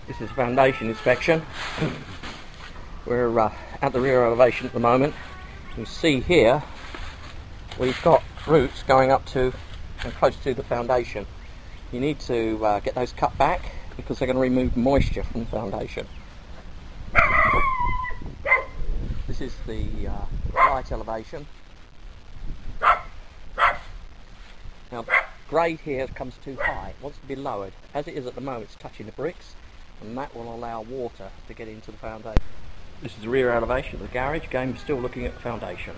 This is foundation inspection. We're at the rear elevation at the moment. You see here we've got roots going up to and close to the foundation. You need to get those cut back because they're going to remove moisture from the foundation. This is the right elevation. Now the grade here comes too high, it wants to be lowered. As it is at the moment, it's touching the bricks, and that will allow water to get into the foundation. This is the rear elevation of the garage. Again, we're still looking at the foundation.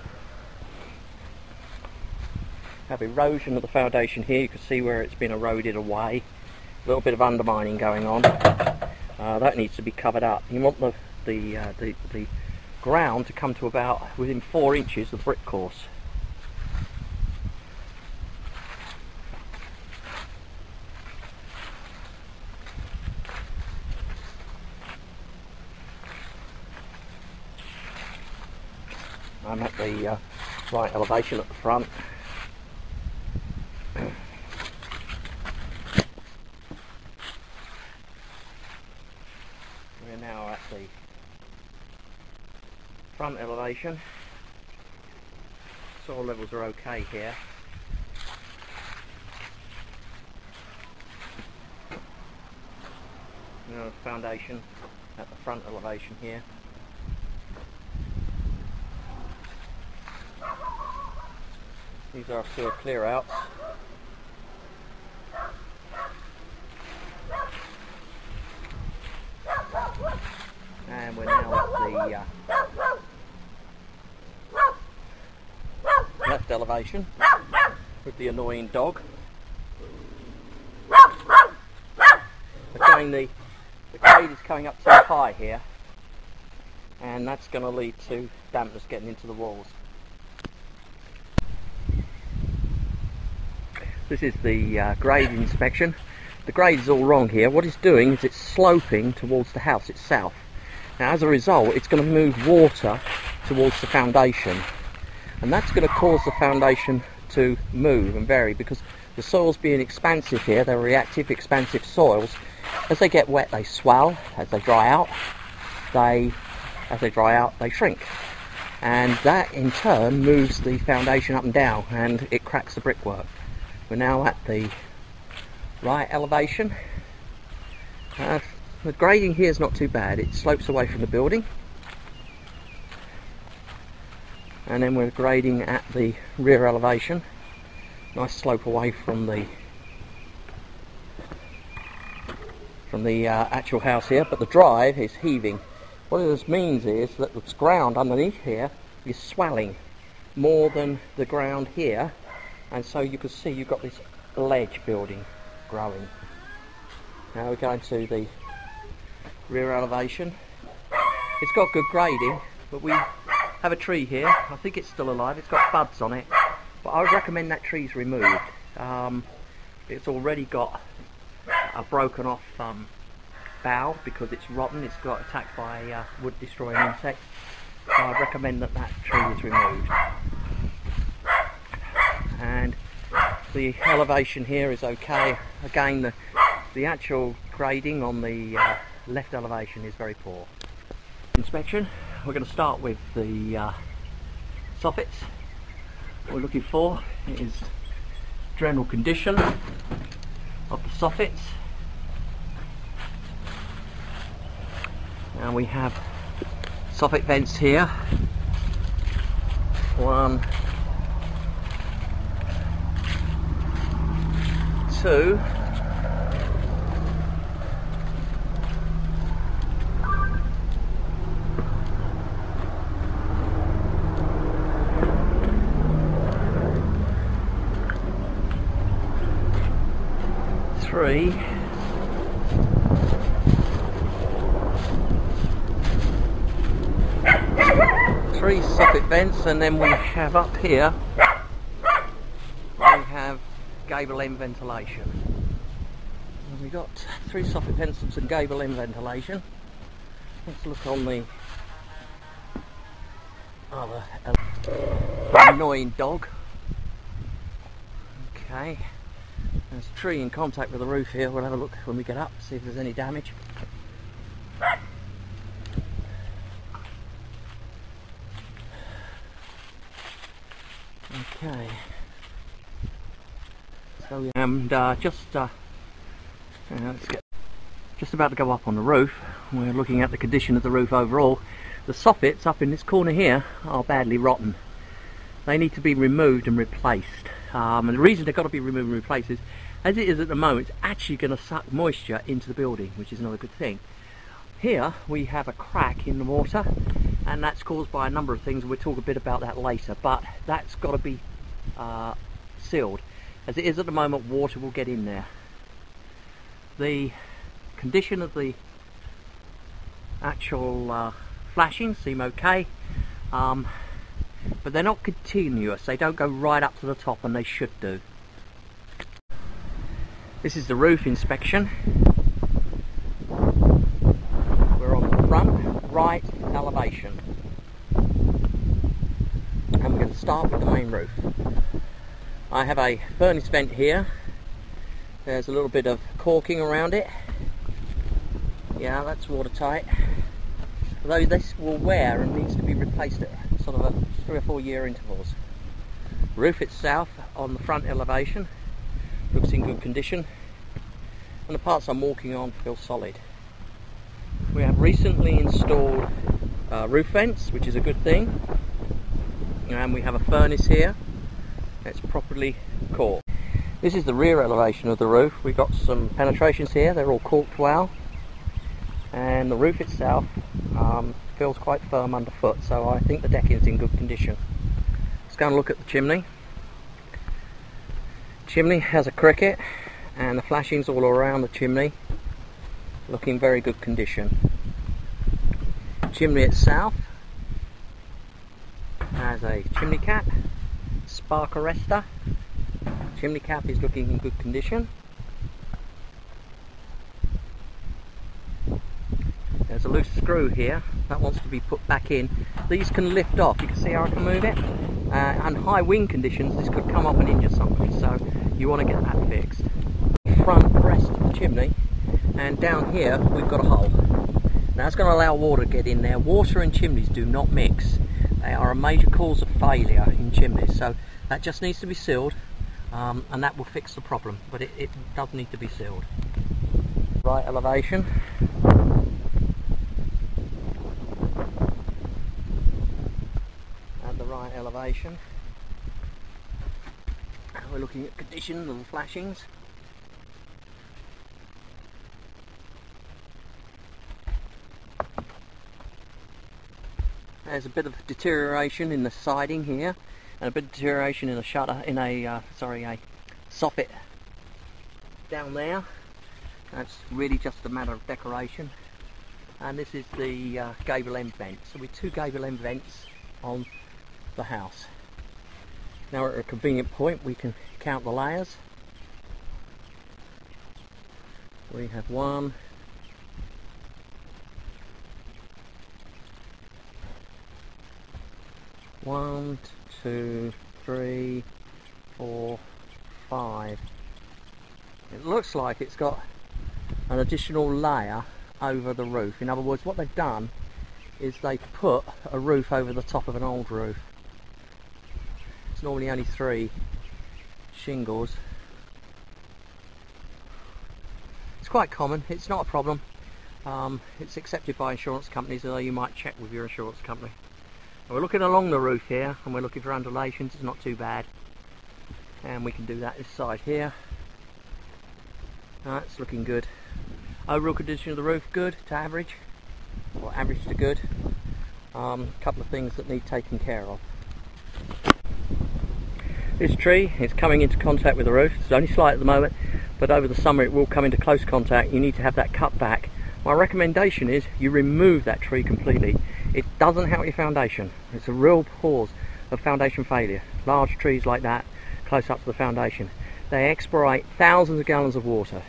Have erosion of the foundation here. You can see where it's been eroded away. A little bit of undermining going on. That needs to be covered up. You want the ground to come to about within 4 inches of the brick course. I'm at the right elevation at the front. We're now at the front elevation. Soil levels are okay here. Now the foundation at the front elevation here. These are our sewer clear outs. And we're now at the left elevation with the annoying dog. Again, the grade is coming up too high here, and that's going to lead to dampness getting into the walls. This is the grade inspection. The grade is all wrong here. What it's doing is it's sloping towards the house itself. Now as a result, it's going to move water towards the foundation, and that's going to cause the foundation to move and vary because the soils being expansive here, they're reactive expansive soils. As they get wet, they swell. As they dry out, they shrink, and that in turn moves the foundation up and down, and it cracks the brickwork. We're now at the right elevation. The grading here is not too bad. It slopes away from the building, and then we're grading at the rear elevation. Nice slope away from the actual house here, but the drive is heaving. What this means is that the ground underneath here is swelling more than the ground here. And so you can see you've got this ledge building growing. Now we're going to the rear elevation. It's got good grading, but we have a tree here. I think it's still alive. It's got buds on it, but I would recommend that tree's removed. It's already got a broken off bough because it's rotten. It's got attacked by wood destroying insects. So I'd recommend that tree is removed. And the elevation here is okay. Again, the actual grading on the left elevation is very poor. Inspection. We're going to start with the soffits. What we're looking for is general condition of the soffits. Now we have soffit vents here. 1, 2, 3, 3 soffit vents, and then we have up here we have gable end ventilation. And we've got 3 soffit vents and some gable end ventilation. Let's look on the other annoying dog. Okay, there's a tree in contact with the roof here. We'll have a look when we get up, see if there's any damage. Okay. So and let's get just about to go up on the roof. We're looking at the condition of the roof overall. The soffits up in this corner here are badly rotten. They need to be removed and replaced. And the reason they've got to be removed and replaced is, as it is at the moment, it's actually going to suck moisture into the building, which is not a good thing. Here we have a crack in the mortar, and that's caused by a number of things. We'll talk a bit about that later, but that's got to be sealed. As it is at the moment, water will get in there. The condition of the actual flashings seem okay, but they're not continuous. They don't go right up to the top, and they should do. This is the roof inspection. We're on the front right elevation, and we're going to start with the main roof. I have a furnace vent here. There's a little bit of caulking around it. Yeah, that's watertight. Although this will wear and needs to be replaced at sort of a 3 or 4 year intervals. The roof itself on the front elevation looks in good condition, and the parts I'm walking on feel solid. We have recently installed roof vents, which is a good thing, and we have a furnace here that's properly caulked. This is the rear elevation of the roof. We've got some penetrations here, they're all caulked well, and the roof itself feels quite firm underfoot, so I think the decking is in good condition. Let's go and look at the chimney. Chimney has a cricket, and the flashings all around the chimney look in very good condition. Chimney itself has a chimney cap, spark arrestor. Chimney cap is looking in good condition. There's a loose screw here that wants to be put back in. These can lift off, you can see how I can move it. And high wind conditions, this could come up and injure somebody, so you want to get that fixed. Front rest of the chimney, and down here we've got a hole. Now that's going to allow water to get in there. Water and chimneys do not mix. They are a major cause of failure in chimneys, so that just needs to be sealed, and that will fix the problem, but it does need to be sealed. Right elevation. At the right elevation. We're looking at condition of the flashings. There's a bit of deterioration in the siding here, and a bit of deterioration in the shutter, in a soffit down there. That's really just a matter of decoration. And this is the gable end vent. So with 2 gable end vents on the house. Now we're at a convenient point, we can count the layers. We have 1, 2, 3, 4, 5. It looks like it's got an additional layer over the roof. In other words, what they've done is they've put a roof over the top of an old roof. It's normally only 3 shingles. It's quite common, it's not a problem. It's accepted by insurance companies, although you might check with your insurance company. And we're looking along the roof here, and we're looking for undulations. It's not too bad, and we can do that this side here. That's looking good. Overall condition of the roof, good to average, or average to good. Couple of things that need taken care of. This tree is coming into contact with the roof. It's only slight at the moment, but over the summer it will come into close contact. You need to have that cut back. My recommendation is you remove that tree completely. It doesn't help your foundation. It's a real cause of foundation failure. Large trees like that, close up to the foundation, they expirate thousands of gallons of water.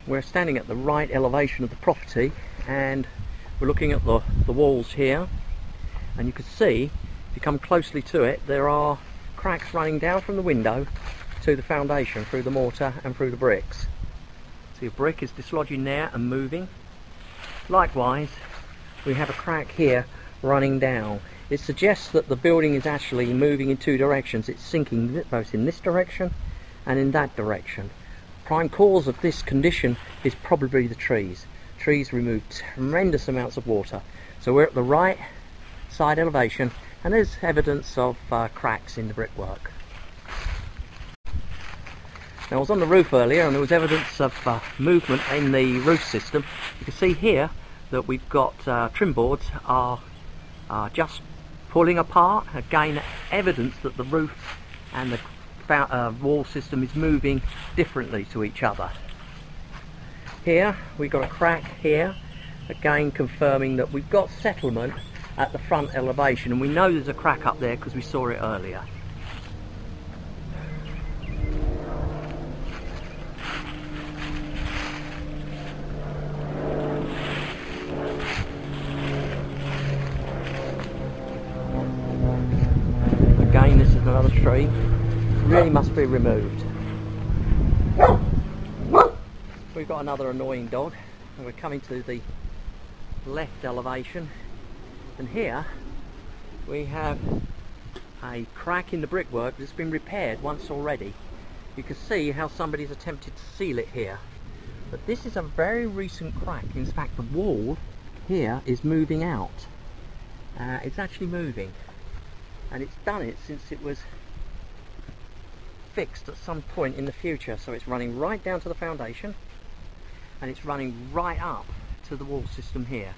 We're standing at the right elevation of the property, and we're looking at the walls here, and you can see, if you come closely to it, there are cracks running down from the window to the foundation through the mortar and through the bricks. So your brick is dislodging there and moving. Likewise, we have a crack here running down. It suggests that the building is actually moving in two directions. It's sinking both in this direction and in that direction. Prime cause of this condition is probably the trees. Trees remove tremendous amounts of water. So we're at the right side elevation, and there's evidence of cracks in the brickwork. Now, I was on the roof earlier and there was evidence of movement in the roof system. You can see here that we've got trim boards are just pulling apart. Again, evidence that the roof and the wall system is moving differently to each other. Here we've got a crack here, again confirming that we've got settlement at the front elevation, and we know there's a crack up there because we saw it earlier. Again, this is another tree. Really must be removed. We've got another annoying dog, and we're coming to the left elevation, and here we have a crack in the brickwork that's been repaired once already. You can see how somebody's attempted to seal it here, but this is a very recent crack. In fact, the wall here is moving out. It's actually moving, and it's done it since it was fixed at some point in the future. So it's running right down to the foundation, and it's running right up to the wall system here.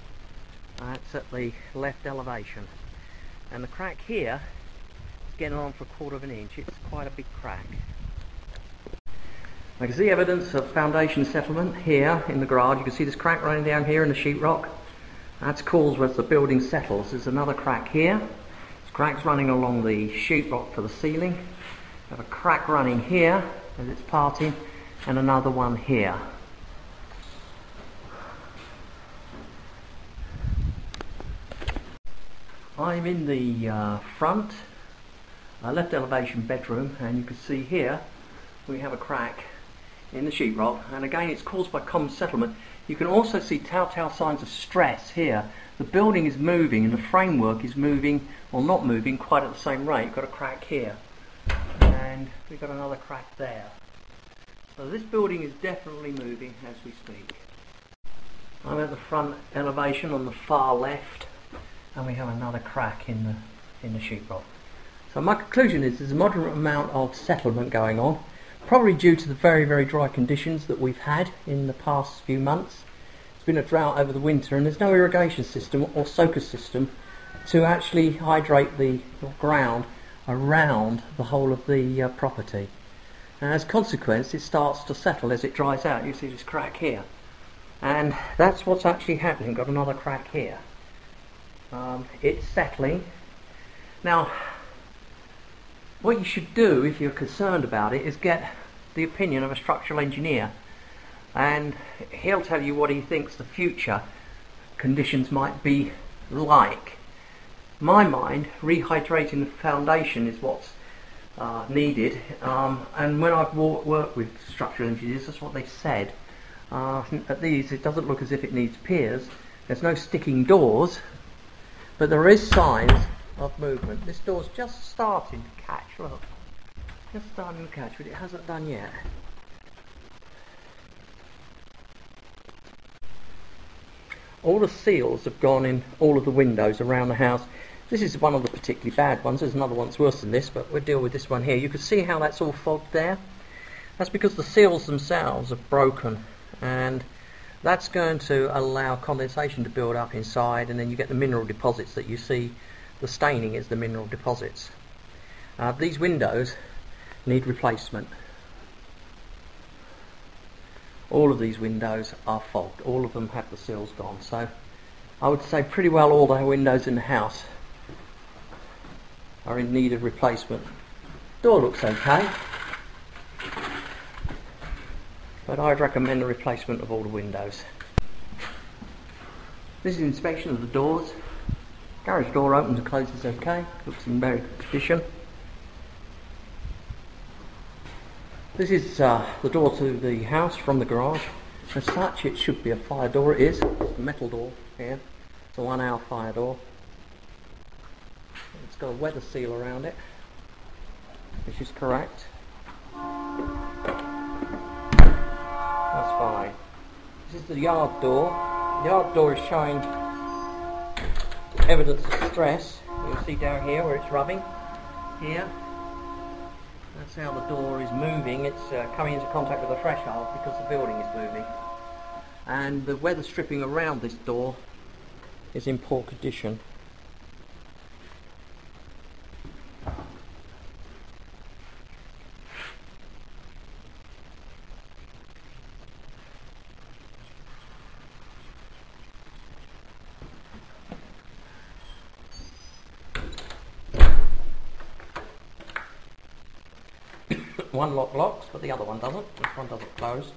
That's at the left elevation, and the crack here is getting on for 1/4 of an inch. It's quite a big crack. I can see evidence of foundation settlement here in the garage. You can see this crack running down here in the sheetrock. That's caused as the building settles. There's another crack here. This crack's running along the sheetrock for the ceiling. We have a crack running here as it's parting, and another one here. I'm in the front left elevation bedroom, and you can see here we have a crack in the sheetrock, and again it's caused by common settlement. You can also see telltale signs of stress here. The building is moving and the framework is moving, or not moving, quite at the same rate. You've got a crack here, and we've got another crack there. So this building is definitely moving as we speak. I'm at the front elevation on the far left, and we have another crack in the sheetrock. So my conclusion is there's a moderate amount of settlement going on, probably due to the very, very dry conditions that we've had in the past few months. It's been a drought over the winter, and there's no irrigation system or soaker system to actually hydrate the ground around the whole of the property. And as a consequence, it starts to settle as it dries out. You see this crack here, and that's what's actually happening. Got another crack here. It's settling. Now, what you should do if you're concerned about it is get the opinion of a structural engineer, and he'll tell you what he thinks the future conditions might be like. In my mind, rehydrating the foundation is what's needed, and when I've worked with structural engineers, that's what they said. At these, it doesn't look as if it needs piers. There's no sticking doors, but there is signs of movement. This door's just starting to catch, look. Just starting to catch, but it hasn't done yet. All the seals have gone in all of the windows around the house. This is one of the particularly bad ones. There's another one that's worse than this, but we'll deal with this one here. You can see how that's all fogged there. That's because the seals themselves are broken, and that's going to allow condensation to build up inside, and then you get the mineral deposits that you see. The staining is the mineral deposits. These windows need replacement. All of these windows are fogged. All of them have the seals gone. So I would say pretty well all the windows in the house are in need of replacement. Door looks okay, but I'd recommend the replacement of all the windows. This is an inspection of the doors. Garage door opens and closes okay, looks in very good condition. This is the door to the house from the garage. As such, it should be a fire door. It is. It's a metal door here. It's a 1 hour fire door. It's got a weather seal around it, which is correct. That's fine. This is the yard door. The yard door is showing evidence of stress. You can see down here where it's rubbing. Here. That's how the door is moving. It's coming into contact with the threshold because the building is moving. And the weather stripping around this door is in poor condition. One lock locks, but the other one doesn't. This one doesn't close.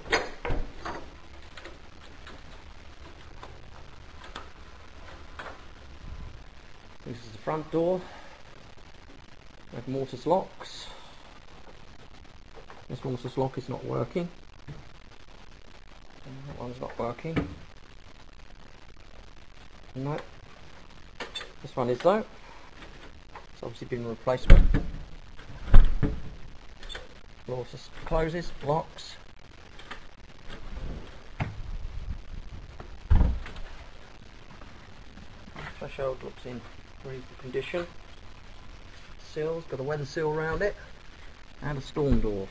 This is the front door. We have mortise locks. This mortise lock is not working. And that one's not working. No. This one is though. It's obviously been a replacement. Mortise closes, locks. Threshold looks in very good condition. Seals, got a weather seal around it, and a storm door.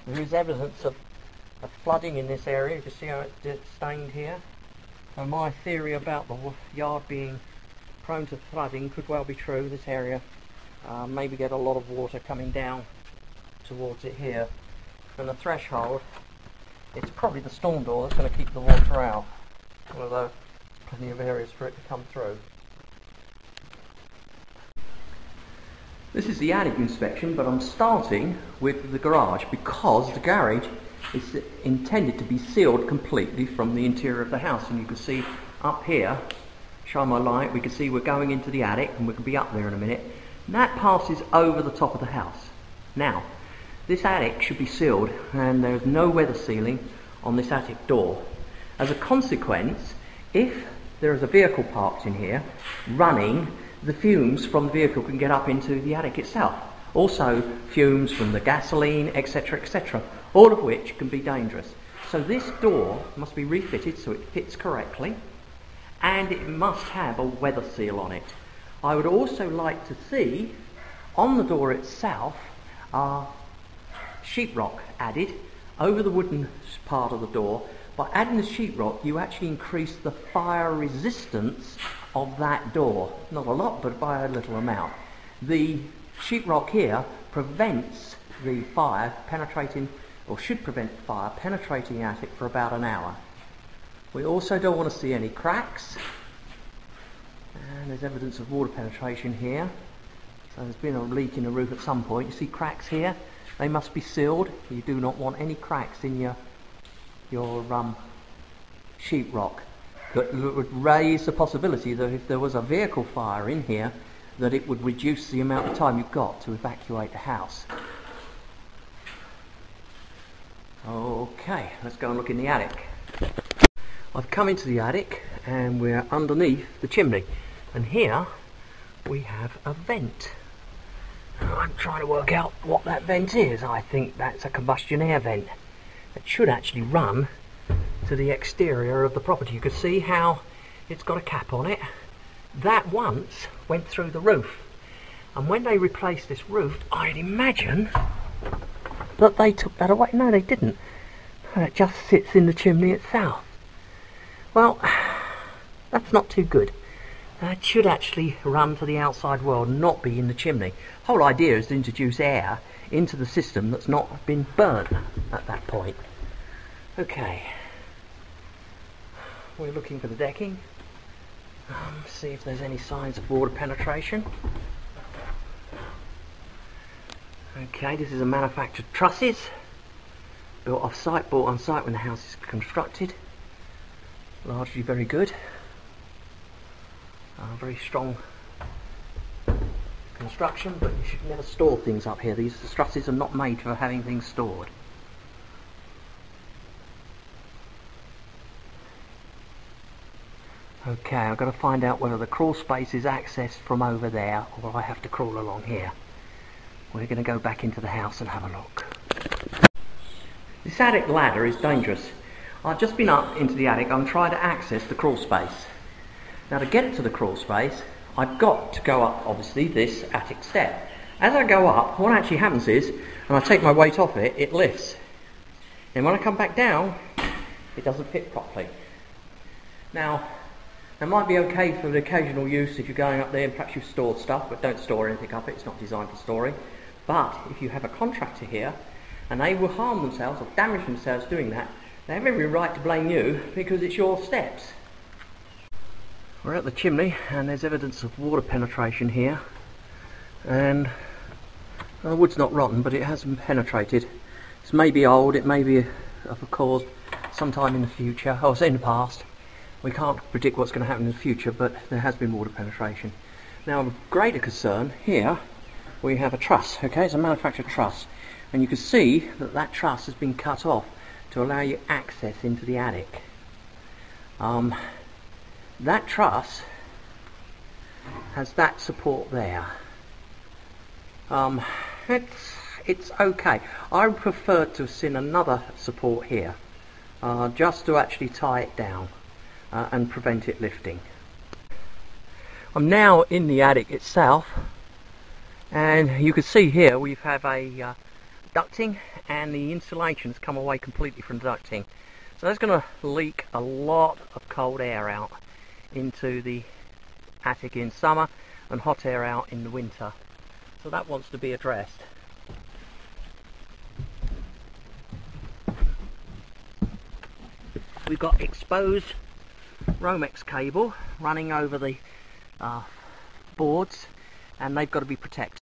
There is evidence of flooding in this area. You can see how it's stained here. And my theory about the yard being prone to flooding could well be true. This area maybe get a lot of water coming down towards it here. And the threshold, it's probably the storm door that's going to keep the water out, although there's plenty of areas for it to come through. This is the attic inspection, but I'm starting with the garage because the garage is intended to be sealed completely from the interior of the house. And you can see up here, shine my light, we can see we're going into the attic, and we can be up there in a minute. And that passes over the top of the house. Now, this attic should be sealed, and there's no weather sealing on this attic door. As a consequence, if there is a vehicle parked in here running, the fumes from the vehicle can get up into the attic itself. Also fumes from the gasoline, etc., etc., all of which can be dangerous. So this door must be refitted so it fits correctly, and it must have a weather seal on it. I would also like to see on the door itself sheetrock added over the wooden part of the door. By adding the sheetrock, you actually increase the fire resistance of that door. Not a lot, but by a little amount. The sheetrock here prevents the fire penetrating, or should prevent fire penetrating the attic for about an hour. We also don't want to see any cracks. And there's evidence of water penetration here. So there's been a leak in the roof at some point. You see cracks here? They must be sealed. You do not want any cracks in your sheetrock. That would raise the possibility that if there was a vehicle fire in here, that it would reduce the amount of time you've got to evacuate the house. Okay, let's go and look in the attic. I've come into the attic and we're underneath the chimney, and here we have a vent. I'm trying to work out what that vent is. I think that's a combustion air vent. It should actually run to the exterior of the property. You can see how it's got a cap on it. That once went through the roof, and when they replaced this roof, I'd imagine that they took that away. No, they didn't. It just sits in the chimney itself. Well, that's not too good. It should actually run to the outside world, not be in the chimney. The whole idea is to introduce air into the system that's not been burnt at that point. Okay, we're looking for the decking. See if there's any signs of water penetration. Okay, this is a manufactured trusses, built off site, bought on site when the house is constructed. Largely very good. Very strong construction, but you should never store things up here. These trusses are not made for having things stored. Okay, I've got to find out whether the crawl space is accessed from over there or I have to crawl along here. We're going to go back into the house and have a look. This attic ladder is dangerous. I've just been up into the attic. I'm trying to access the crawl space. Now to get to the crawl space, I've got to go up, obviously, this attic step. As I go up, what actually happens is, and I take my weight off it, it lifts. And when I come back down, it doesn't fit properly. Now, it might be okay for the occasional use if you're going up there and perhaps you've stored stuff, but don't store anything up, it's not designed for storing. But if you have a contractor here and they will harm themselves or damage themselves doing that, they have every right to blame you because it's your steps. We're at the chimney and there's evidence of water penetration here, and the wood's not rotten but it hasn't penetrated. It's maybe old, it may be of a cause sometime in the future, or in the past. We can't predict what's going to happen in the future, but there has been water penetration. Now, of greater concern, here we have a truss, okay, it's a manufactured truss, and you can see that that truss has been cut off to allow you access into the attic. That truss has that support there. It's okay. I would prefer to have seen another support here, just to actually tie it down. And prevent it lifting. I'm now in the attic itself, and you can see here we have a ducting, and the insulation has come away completely from the ducting. So that's going to leak a lot of cold air out into the attic in summer and hot air out in the winter. So that wants to be addressed. We've got exposed Romex cable running over the boards, and they've got to be protected.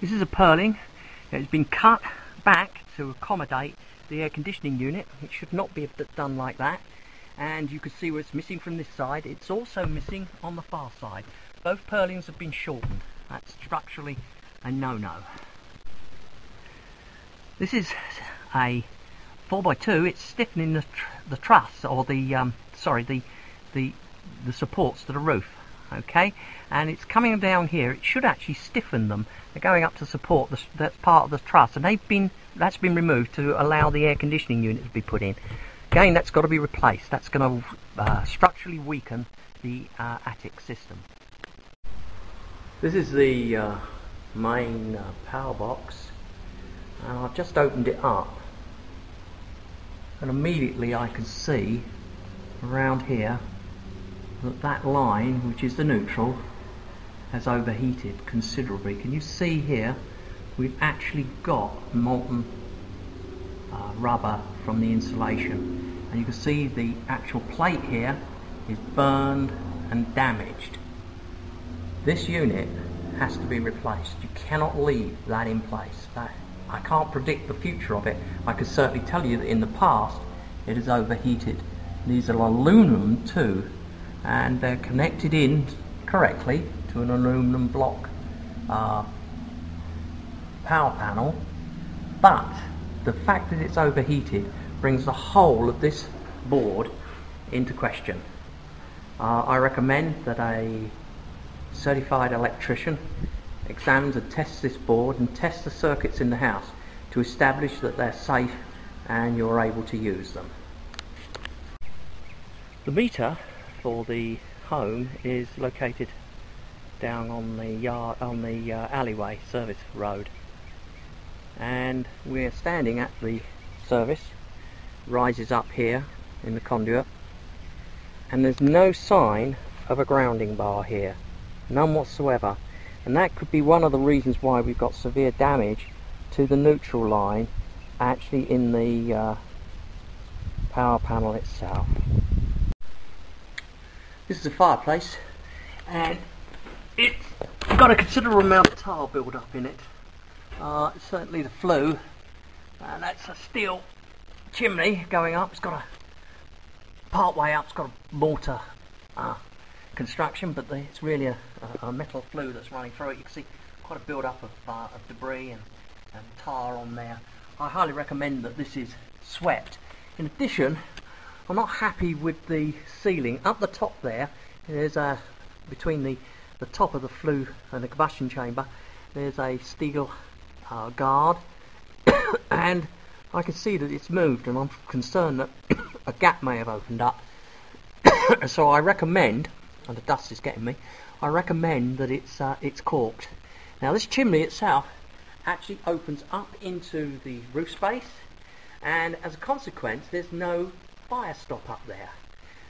This is a purling. It's been cut back to accommodate the air conditioning unit. It should not be done like that, and you can see where it's missing from this side. It's also missing on the far side. Both purlings have been shortened. That's structurally a no-no. This is a 4x2. It's stiffening the truss, or the supports to the roof. Okay, and it's coming down here. It should actually stiffen them. They're going up to support that's part of the truss, and that's been removed to allow the air conditioning unit to be put in. Again, that's got to be replaced. That's going to structurally weaken the attic system. This is the main power box, and I've just opened it up, and immediately I can see around here that line, which is the neutral, has overheated considerably. Can you see here we've actually got molten rubber from the insulation, and you can see the actual plate here is burned and damaged. This unit has to be replaced. You cannot leave that in place. I can't predict the future of it. I can certainly tell you that in the past it has overheated. These are aluminum too, and they're connected in correctly to an aluminum block power panel, but the fact that it's overheated brings the whole of this board into question. I recommend that a certified electrician examines and tests this board and tests the circuits in the house to establish that they're safe and you're able to use them. The meter for the home is located down on the alleyway service road, and we're standing at the service. Rises up here in the conduit, and there's no sign of a grounding bar here, none whatsoever, and that could be one of the reasons why we've got severe damage to the neutral line actually in the power panel itself. This is a fireplace, and it's got a considerable amount of tar build up in it. Certainly the flue, and that's a steel chimney going up. It's got part way up, it's got a mortar construction, but it's really a metal flue that's running through it. You can see quite a build-up of debris and tar on there. I highly recommend that this is swept. In addition, I'm not happy with the ceiling. Up the top there, there's between the top of the flue and the combustion chamber, there's a steel guard, and I can see that it's moved, and I'm concerned that a gap may have opened up. So I recommend, and the dust is getting me, I recommend that it's corked. Now this chimney itself actually opens up into the roof space, and as a consequence there's no fire stop up there,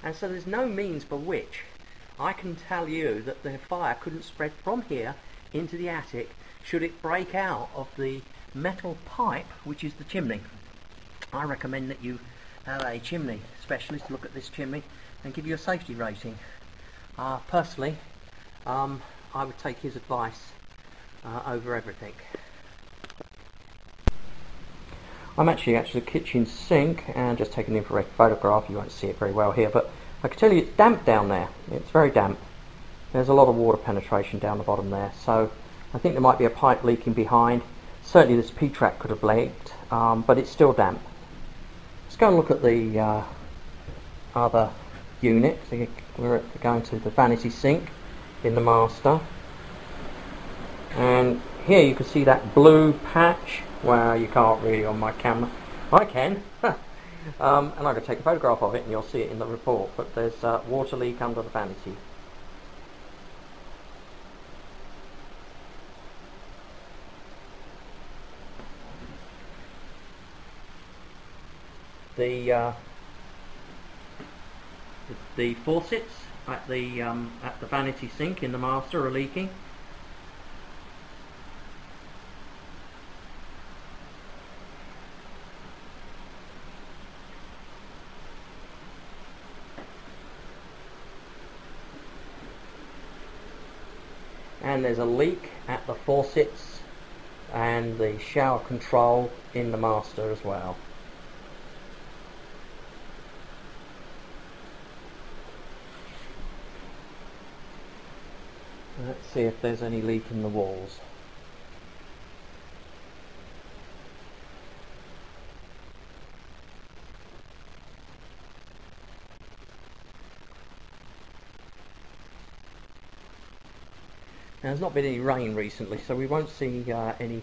and so there's no means by which I can tell you that the fire couldn't spread from here into the attic should it break out of the metal pipe which is the chimney. I recommend that you have a chimney specialist look at this chimney and give you a safety rating. Personally, I would take his advice over everything. I'm actually at the kitchen sink and just taking an infrared photograph. You won't see it very well here, but I can tell you it's damp down there. It's very damp. There's a lot of water penetration down the bottom there, so I think there might be a pipe leaking behind. Certainly this P-track could have leaked, but it's still damp. Let's go and look at the other unit. So we're going to the vanity sink in the master, and here you can see that blue patch. Well, you can't really on my camera. I can. And I'm going to take a photograph of it and you'll see it in the report, but there's a water leak under the vanity. The faucets at the vanity sink in the master are leaking. And there's a leak at the faucets and the shower control in the master as well. Let's see if there's any leak in the walls. Now, there's not been any rain recently, so we won't see any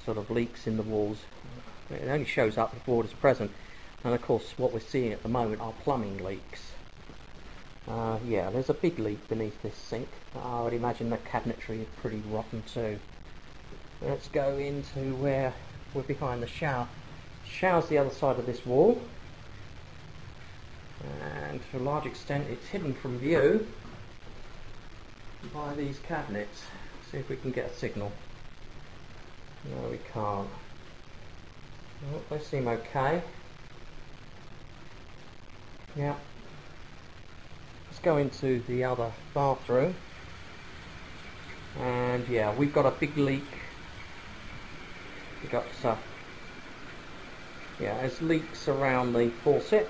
sort of leaks in the walls. It only shows up if water's present, and of course what we're seeing at the moment are plumbing leaks. Yeah, there's a big leak beneath this sink. I would imagine the cabinetry is pretty rotten too. Let's go into where we're behind the shower. Shower's the other side of this wall, and to a large extent it's hidden from view by these cabinets. See if we can get a signal. No, we can't. Oh, they seem okay. Yeah. Let's go into the other bathroom. And yeah, we've got a big leak. We've got yeah, there's leaks around the faucet.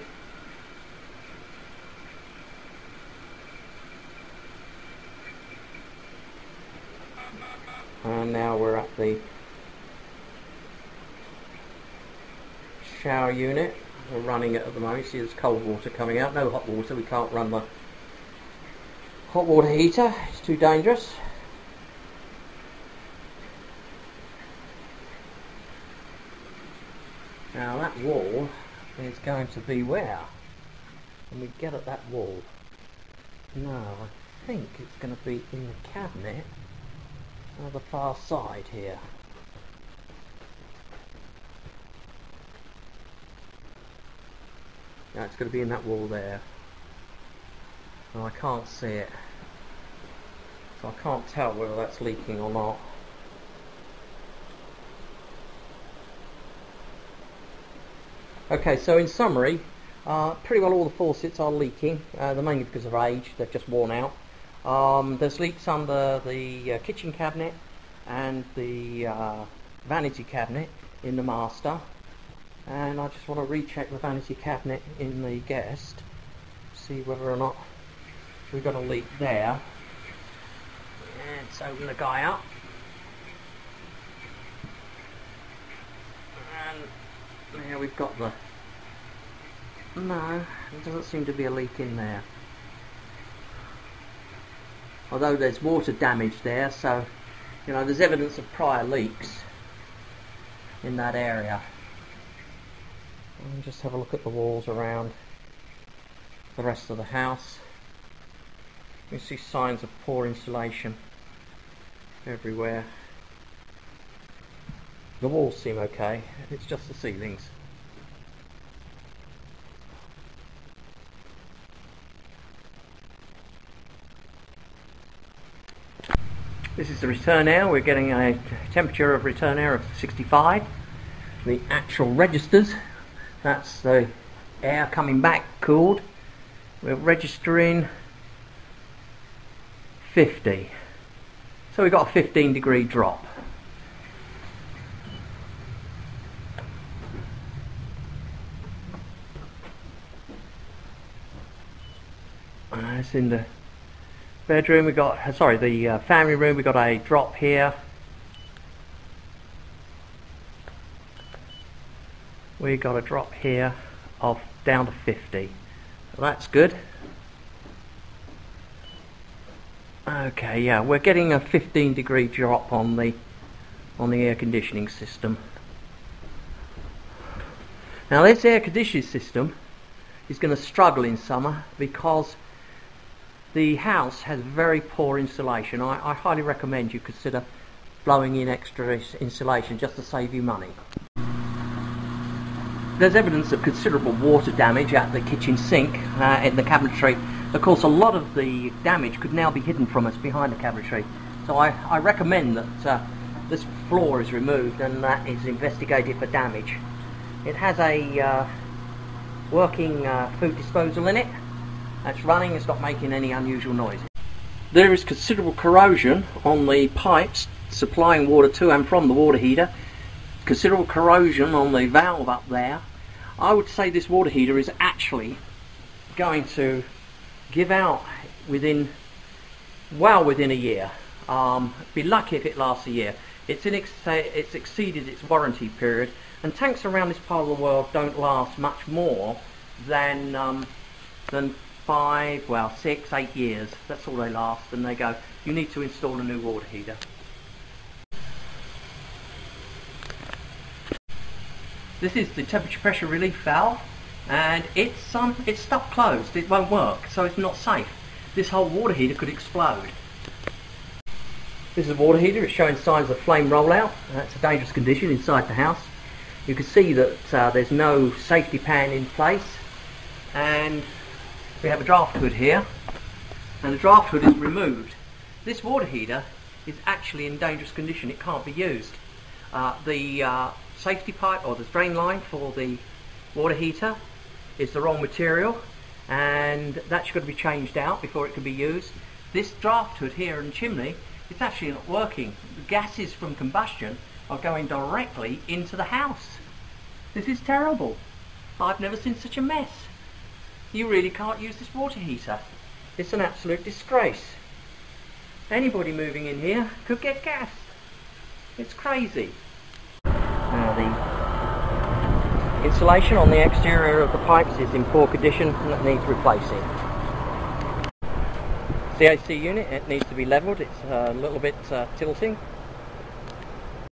And now we're at the shower unit. We're running it at the moment. You see there's cold water coming out. No hot water. We can't run the hot water heater. It's too dangerous. Now that wall is going to be where? When we get at that wall. No, I think it's going to be in the cabinet on the far side here. Now it's going to be in that wall there. And I can't see it, so I can't tell whether that's leaking or not. Okay, so in summary, pretty well all the faucets are leaking, mainly because of age. They've just worn out. There's leaks under the kitchen cabinet and the vanity cabinet in the master, and I just want to recheck the vanity cabinet in the guest see whether or not we've got a leak there. Let's open the guy up. And there we've got the... No, there doesn't seem to be a leak in there. Although there's water damage there, so you know there's evidence of prior leaks in that area. And just have a look at the walls around the rest of the house. You see signs of poor insulation everywhere. The walls seem okay, it's just the ceilings. This is the return air. We're getting a temperature of return air of 65. The actual registers, that's the air coming back cooled. We're registering 50. So we've got a 15-degree drop. It's in the bedroom. We got, the family room. We got a drop here. We got a drop here of down to 50. So that's good. Okay, yeah, we're getting a 15-degree drop on the air conditioning system. Now this air conditioning system is going to struggle in summer because the house has very poor insulation. I highly recommend you consider blowing in extra insulation just to save you money. There's evidence of considerable water damage at the kitchen sink in the cabinetry. Of course, a lot of the damage could now be hidden from us behind the cabinetry. So I recommend that this floor is removed and that is investigated for damage. It has a working food disposal in it. That's running, it's not making any unusual noise. There is considerable corrosion on the pipes supplying water to and from the water heater. Considerable corrosion on the valve up there. I would say this water heater is actually going to give out well within a year. Be lucky if it lasts a year. It's exceeded its warranty period, and tanks around this part of the world don't last much more than 5, well 6, 8 years. That's all they last, and they go, you need to install a new water heater. This is the temperature pressure relief valve, and it's stuck closed. It won't work, so it's not safe. This whole water heater could explode. This is a water heater. It's showing signs of flame rollout. It's a dangerous condition inside the house. You can see that there's no safety pan in place, and we have a draft hood here, and the draft hood is removed. This water heater is actually in dangerous condition. It can't be used. The safety pipe or the drain line for the water heater is the wrong material, and that's got to be changed out before it can be used. This draft hood here and chimney, it's actually not working. The gases from combustion are going directly into the house. This is terrible. I've never seen such a mess. You really can't use this water heater. It's an absolute disgrace. Anybody moving in here could get gas. It's crazy. Now the insulation on the exterior of the pipes is in poor condition and it needs replacing. The AC unit, it needs to be levelled. It's a little bit tilting.